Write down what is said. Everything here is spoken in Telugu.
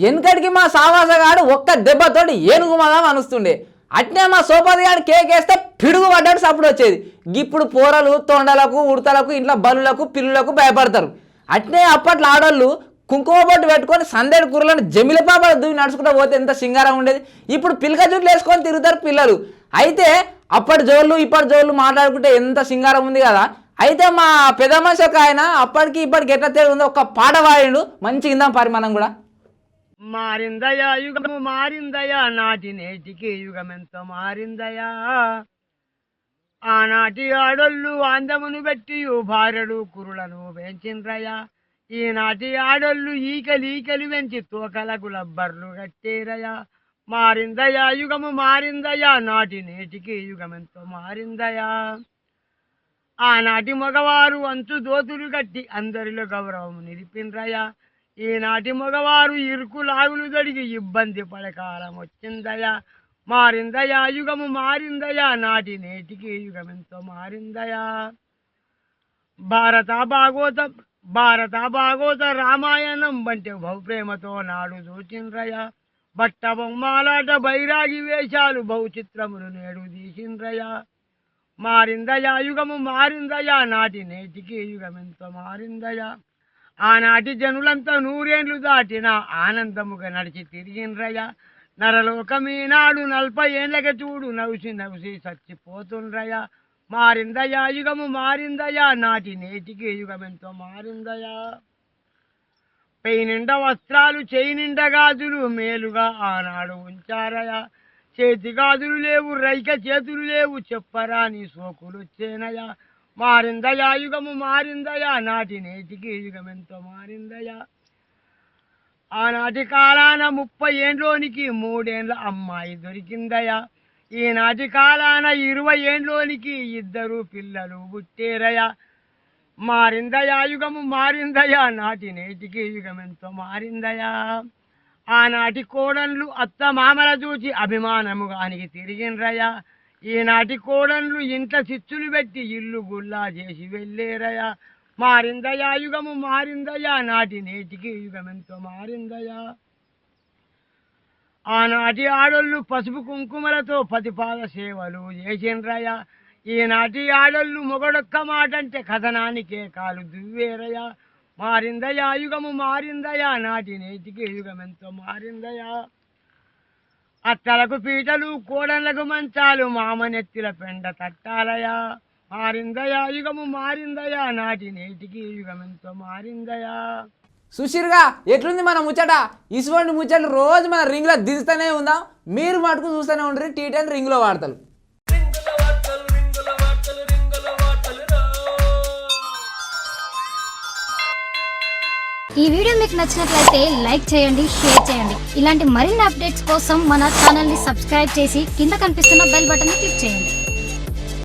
వెనకడికి మా సావాసగాడు ఒక్క దెబ్బతోటి ఏనుగు మగం అనుస్తుండే. అట్నే మా సోపతి గాడు కేకేస్తే పిడుగు పడ్డాడు సప్పుడు వచ్చేది. ఇప్పుడు పోరలు తొండలకు ఉడతలకు ఇంట్లో బలులకు పిల్లులకు భయపడతారు. అట్నే అప్పట్లో ఆడోళ్ళు కుంకుమ బొట్టు పెట్టుకొని సందేడు కూరలను జమిల పాప దువ్వి నడుచుకుంటూ పోతే ఎంత సింగారం ఉండేది. ఇప్పుడు పిల్లక జుట్లు వేసుకొని తిరుగుతారు పిల్లలు. అయితే అప్పటి జోళ్ళు ఇప్పటి జోళ్ళు మాట్లాడుకుంటే ఎంత సింగారం ఉంది కదా. అయితే మా పెద్ద మనిషి ఒక ఆయన అప్పటికి ఇప్పటికి ఎట్లా తేడా ఉందో ఒక పాట పాడిండు, మంచిగా ఇందాం పారి మనం కూడా. మారిందయా యుగము మారిందయా, నాటి నేటికి యుగమెంతో మారిందయా. ఆనాటి ఆడోళ్ళు అందమును పెట్టి భార్యలు కురులను పెంచిండ్రయా. ఈనాటి ఆడోళ్ళు ఈకలు పెంచి తోకలకు లబ్బర్లు కట్టేరయా. మారిందయా యుగము మారిందయా, నాటి నేటికి యుగమెంతో మారిందయా. ఆనాటి మగవారు అంచు దోతులు కట్టి అందరిలో గౌరవం నిలిపిండ్రయా. ఈనాటి మగవారు ఇరుకు లాగులు దడిగి ఇబ్బంది పడకాలం వచ్చిందయా. మారిందయా యుగము మారిందయా, నాటి నేటికి యుగమెంతో మారిందయా. భారత భాగవత రామాయణం వంటి బహుప్రేమతో నాడు చూచిండ్రయా. బట్ట బొమ్మలాట బైరాగి వేషాలు బహుచిత్రములు నేడు తీసిండ్రయా. మారిందయా యుగము మారిందయా, నాటి నేటికి యుగమెంతో మారిందయా. ఆనాటి జనులంతా 100 ఏళ్ళు దాటిన ఆనందముగా నడిచి తిరిగిండ్రయా. నరలోకమీ నాడు 40 ఏళ్ళకి చూడు నవ్సి చచ్చిపోతుండ్రయా. మారిందయా యుగము మారిందయా, నాటి నేటికి యుగమెంతో మారిందయా. పై నిండా వస్త్రాలు చేయి నిండా గాజులు మేలుగా ఆనాడు ఉంచారయా. చేతి గాజులు లేవు రైక చేతులు లేవు చెప్పరాని సోకులు వచ్చేనయా. మారిందయా యుగము మారిందయా, నాటి నేటికి యుగమెంతో మారిందయా. ఆనాటి కాలాన 30 ఏండ్లోనికి 3 ఏళ్ళ అమ్మాయి దొరికిందయా. ఈనాటి కాలాన 20 ఏండ్లోనికి 2 పిల్లలు పుట్టేరయా. మారిందయా యుగము మారిందయా, నాటి నేటికి యుగమెంతో మారిందయా. ఆనాటి కోడళ్ళు అత్త మామల చూచి అభిమానముగానికి తిరిగిండ్రయా. ఈనాటి కోడళ్ళు ఇంట్లో చిచ్చులు పెట్టి ఇల్లు గుల్లా చేసి వెళ్ళేరయా. మారిందయా యుగము మారిందయా, నాటి నేటికి యుగమెంతో మారిందయా. ఆనాటి ఆడోళ్ళు పసుపు కుంకుమలతో పతిపాద సేవలు చేసిండ్రయా. ఈనాటి ఆడోళ్ళు మొగడొక్క మాట అంటే కథనానికే కాలు దువ్వేరయా. మారిందయా యుగము మారిందయా, నాటి నేటికి యుగమెంతో మారిందయా. అత్తలకు పీటలు కోడళ్లకు మంచాలు మామనెత్తిల పెండ తట్టాలయా. మారిందయా యుగము మారిందయా, నాటి నేటికి యుగమెంతో మారిందయా. సుశీర్గా ఎట్లుంది మన ముచ్చట? ఇటువంటి ముచ్చట్లు రోజు మన రింగ్లో దిగుతూనే ఉందాం. మీరు మటుకు చూస్తూనే ఉండరు T10 రింగ్లో వార్తలు. ఈ వీడియో మీకు నచ్చినట్లయితే లైక్ చేయండి, షేర్ చేయండి. ఇలాంటి మరిన్ని అప్డేట్స్ కోసం మన ఛానల్ని సబ్స్క్రైబ్ చేసి కింద కనిపిస్తున్న బెల్ బటన్ని క్లిక్ చేయండి.